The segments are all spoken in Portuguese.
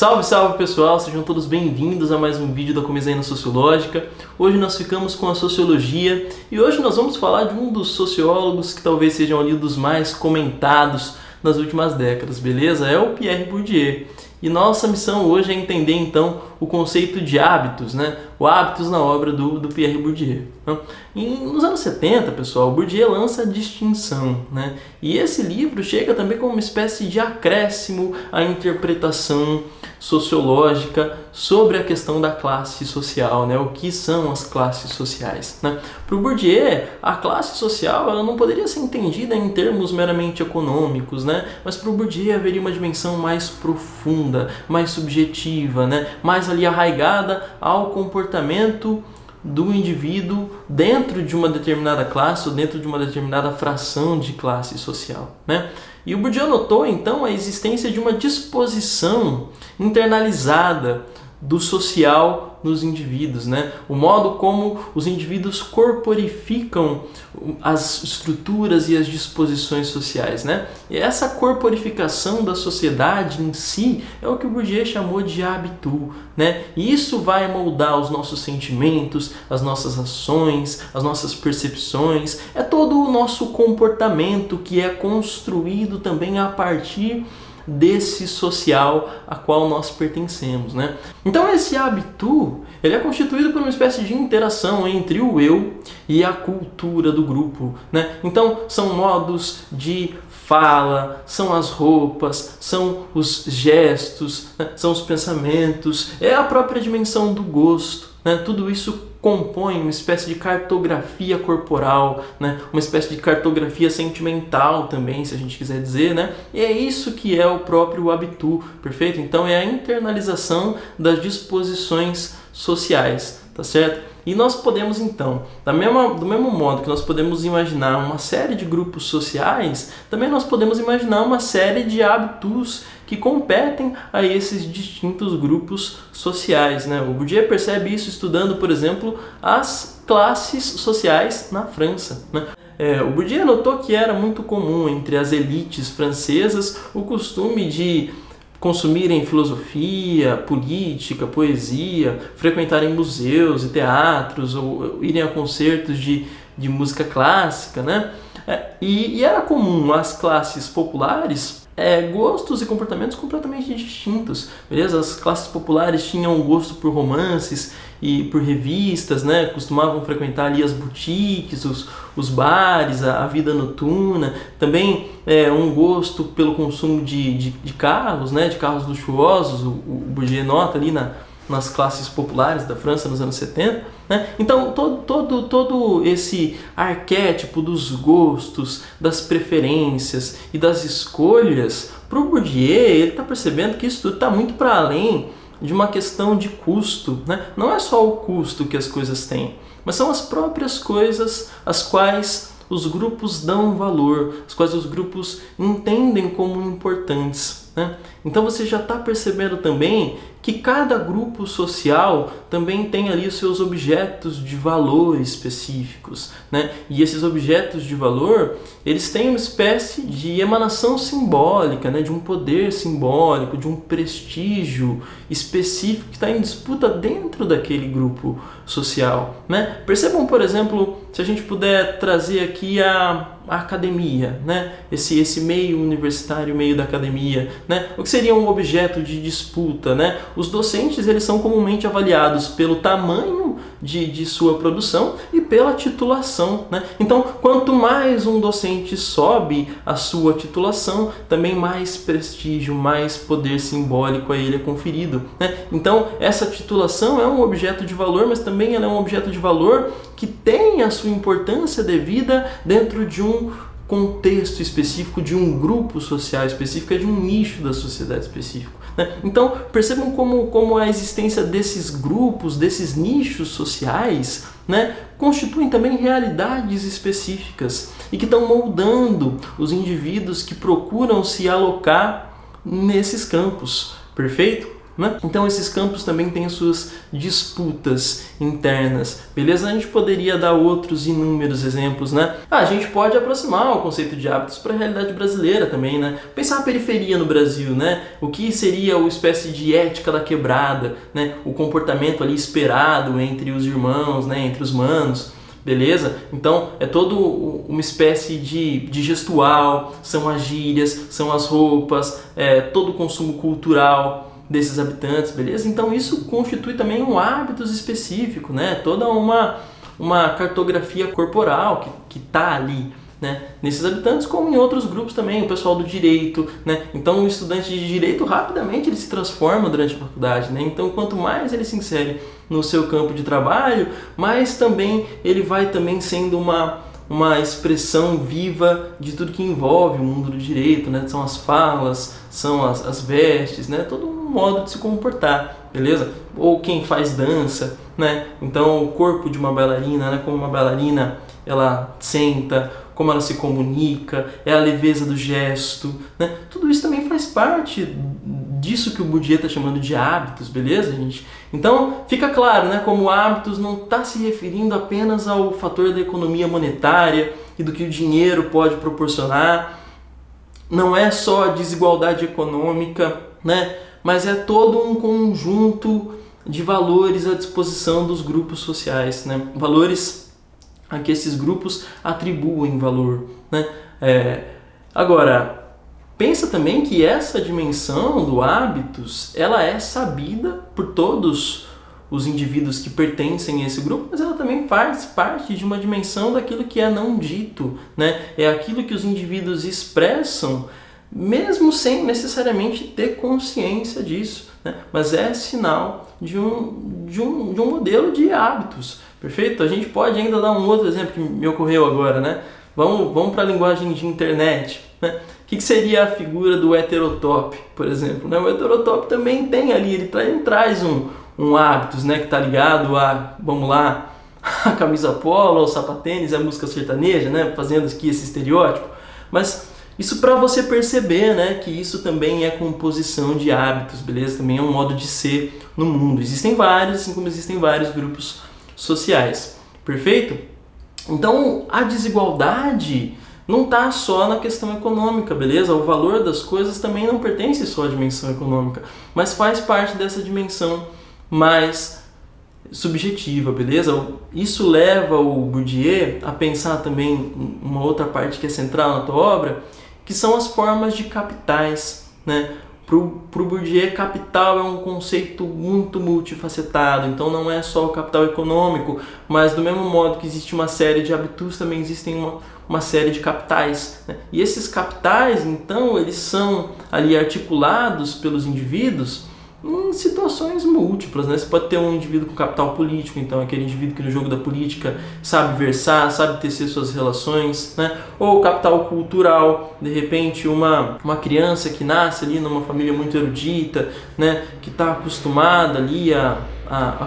Salve, salve pessoal, sejam todos bem-vindos a mais um vídeo da Comezaina Sociológica. Hoje nós ficamos com a sociologia e hoje nós vamos falar de um dos sociólogos que talvez sejam ali dos mais comentados nas últimas décadas, beleza? É o Pierre Bourdieu. E nossa missão hoje é entender então o conceito de hábitos, né? O hábitos na obra do Pierre Bourdieu. E nos anos 70, pessoal, Bourdieu lança a Distinção, né? E esse livro chega também como uma espécie de acréscimo à interpretação sociológica sobre a questão da classe social, né? O que são as classes sociais, né? Para o Bourdieu, a classe social ela não poderia ser entendida em termos meramente econômicos, né? Mas para o Bourdieu haveria uma dimensão mais profunda, mais subjetiva, né? Mais ali arraigada ao comportamento do indivíduo dentro de uma determinada classe ou dentro de uma determinada fração de classe social, né? E o Bourdieu notou então a existência de uma disposição internalizada do social nos indivíduos, né? O modo como os indivíduos corporificam as estruturas e as disposições sociais, né? E essa corporificação da sociedade em si é o que o Bourdieu chamou de hábito, né? E isso vai moldar os nossos sentimentos, as nossas ações, as nossas percepções, é todo o nosso comportamento que é construído também a partir desse social a qual nós pertencemos, né? Então esse hábito, ele é constituído por uma espécie de interação entre o eu e a cultura do grupo, né? Então são modos de fala, são as roupas, são os gestos, né? São os pensamentos, é a própria dimensão do gosto, né? Tudo isso compõe uma espécie de cartografia corporal, né? Uma espécie de cartografia sentimental também, se a gente quiser dizer, né? E é isso que é o próprio habitu, perfeito? Então é a internalização das disposições sociais, tá certo? E nós podemos então, do mesmo modo que nós podemos imaginar uma série de grupos sociais, também nós podemos imaginar uma série de hábitos que competem a esses distintos grupos sociais, né? O Bourdieu percebe isso estudando, por exemplo, as classes sociais na França, né? O Bourdieu notou que era muito comum entre as elites francesas o costume de consumirem filosofia, política, poesia, frequentarem museus e teatros ou irem a concertos de música clássica, né? E era comum às classes populares gostos e comportamentos completamente distintos, beleza? As classes populares tinham gosto por romances e por revistas, né? Costumavam frequentar ali as boutiques, os bares, a vida noturna, também um gosto pelo consumo de carros, né? De carros luxuosos, o Bourdieu nota ali nas classes populares da França nos anos 70, né? Então todo esse arquétipo dos gostos, das preferências e das escolhas, para o Bourdieu ele está percebendo que isso tudo está muito para além de uma questão de custo, né? Não é só o custo que as coisas têm, mas são as próprias coisas às quais os grupos dão valor, as quais os grupos entendem como importantes, né? Então você já está percebendo também que cada grupo social também tem ali os seus objetos de valor específicos, né? E esses objetos de valor, eles têm uma espécie de emanação simbólica, né? De um poder simbólico, de um prestígio específico que está em disputa dentro daquele grupo social, né? Percebam, por exemplo, se a gente puder trazer aqui a academia, né? Esse meio universitário, meio da academia, né? O que seria um objeto de disputa, né? Os docentes, eles são comumente avaliados pelo tamanho de sua produção e pela titulação, né? Então, quanto mais um docente sobe a sua titulação, também mais prestígio, mais poder simbólico a ele é conferido, né? Então, essa titulação é um objeto de valor, mas também ela é um objeto de valor que tem a sua importância devida dentro de um contexto específico, de um grupo social específico, de um nicho da sociedade específico, né? Então percebam como a existência desses grupos, desses nichos sociais, né, constituem também realidades específicas e que estão moldando os indivíduos que procuram se alocar nesses campos, perfeito? né? Então esses campos também têm suas disputas internas, beleza? A gente poderia dar outros inúmeros exemplos, né? A gente pode aproximar o conceito de hábitos para a realidade brasileira também, né? Pensar a periferia no Brasil, né? O que seria uma espécie de ética da quebrada, né? O comportamento ali esperado entre os irmãos, né? Entre os manos. Beleza? Então é todo uma espécie de gestual, são as gírias, são as roupas, todo o consumo cultural desses habitantes, beleza? Então isso constitui também um hábitos específico, né? Toda uma cartografia corporal que tá ali, né? Nesses habitantes, como em outros grupos também, o pessoal do direito, né? Então o estudante de direito rapidamente ele se transforma durante a faculdade, né? Então quanto mais ele se insere no seu campo de trabalho, mais também ele vai também sendo uma expressão viva de tudo que envolve o mundo do direito, né? São as falas, são as vestes, né? Todo um modo de se comportar, beleza? Ou quem faz dança, né? Então o corpo de uma bailarina, né? Como uma bailarina ela senta, como ela se comunica, é a leveza do gesto, né? Tudo isso também faz parte disso que o Bourdieu está chamando de hábitos, beleza, gente? Então, fica claro, né, como hábitos não está se referindo apenas ao fator da economia monetária e do que o dinheiro pode proporcionar, não é só a desigualdade econômica, né, mas é todo um conjunto de valores à disposição dos grupos sociais, né, valores a que esses grupos atribuem valor, né? Agora, pensa também que essa dimensão do hábitos, ela é sabida por todos os indivíduos que pertencem a esse grupo, mas ela também faz parte de uma dimensão daquilo que é não dito, né? É aquilo que os indivíduos expressam, mesmo sem necessariamente ter consciência disso, né? Mas é sinal de um modelo de hábitos. Perfeito? A gente pode ainda dar um outro exemplo que me ocorreu agora, né? Vamos para a linguagem de internet, né? O que seria a figura do heterotop, por exemplo, né? O heterotop também tem ali, ele traz um hábitos, né? Que está ligado a, vamos lá, a camisa polo, ao sapatênis, a música sertaneja, né? Fazendo aqui esse estereótipo. Mas isso para você perceber, né? Que isso também é composição de hábitos, beleza? Também é um modo de ser no mundo. Existem vários, assim como existem vários grupos sociais, perfeito? Então a desigualdade não está só na questão econômica, beleza? O valor das coisas também não pertence só à dimensão econômica, mas faz parte dessa dimensão mais subjetiva, beleza? Isso leva o Bourdieu a pensar também uma outra parte que é central na tua obra, que são as formas de capitais, né? Para o Bourdieu, capital é um conceito muito multifacetado, então não é só o capital econômico, mas do mesmo modo que existe uma série de habitus, também existem uma série de capitais, né? E esses capitais, então, eles são ali articulados pelos indivíduos em situações múltiplas, né? Você pode ter um indivíduo com capital político, então aquele indivíduo que no jogo da política sabe versar, sabe tecer suas relações, né? Ou capital cultural, de repente uma criança que nasce ali numa família muito erudita, né? Que está acostumada ali a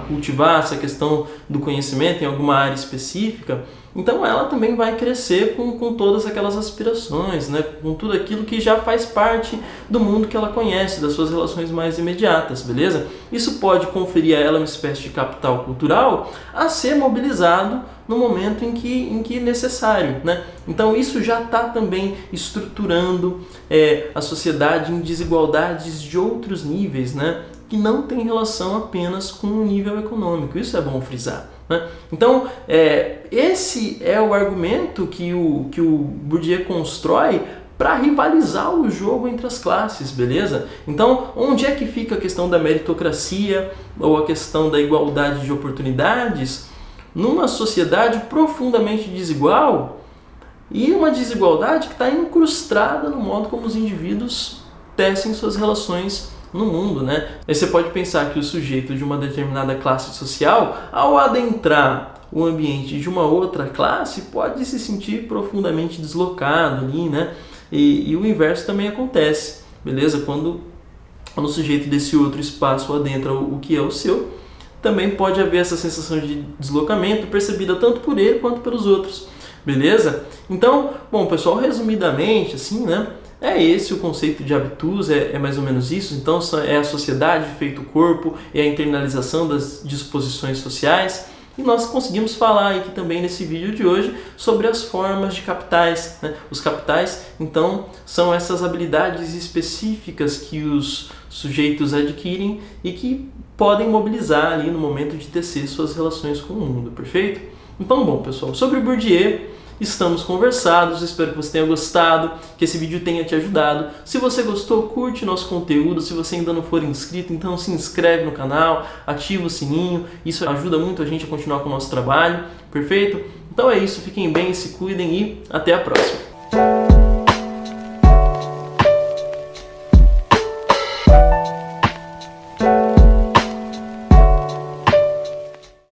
cultivar essa questão do conhecimento em alguma área específica, então ela também vai crescer com todas aquelas aspirações, né? Com tudo aquilo que já faz parte do mundo que ela conhece, das suas relações mais imediatas, beleza? Isso pode conferir a ela uma espécie de capital cultural a ser mobilizado no momento em que necessário, né? Então isso já está também estruturando a sociedade em desigualdades de outros níveis, né? Que não tem relação apenas com o nível econômico. Isso é bom frisar, né? Então, esse é o argumento que o Bourdieu constrói para rivalizar o jogo entre as classes, beleza? Então, onde é que fica a questão da meritocracia ou a questão da igualdade de oportunidades numa sociedade profundamente desigual e uma desigualdade que está incrustada no modo como os indivíduos tecem suas relações no mundo, né? Aí você pode pensar que o sujeito de uma determinada classe social, ao adentrar o ambiente de uma outra classe, pode se sentir profundamente deslocado ali, né? E o inverso também acontece, beleza? Quando o sujeito desse outro espaço adentra o que é o seu, também pode haver essa sensação de deslocamento percebida tanto por ele quanto pelos outros, beleza? Então, bom, pessoal, resumidamente, assim, né? É esse o conceito de habitus, é mais ou menos isso. Então é a sociedade feito corpo, é a internalização das disposições sociais. E nós conseguimos falar aqui também nesse vídeo de hoje sobre as formas de capitais, né? Os capitais, então, são essas habilidades específicas que os sujeitos adquirem e que podem mobilizar ali no momento de tecer suas relações com o mundo, perfeito? Então, bom, pessoal, sobre Bourdieu, estamos conversados, espero que você tenha gostado, que esse vídeo tenha te ajudado. Se você gostou, curte nosso conteúdo. Se você ainda não for inscrito, então se inscreve no canal, ativa o sininho, isso ajuda muito a gente a continuar com o nosso trabalho, perfeito? Então é isso, fiquem bem, se cuidem e até a próxima!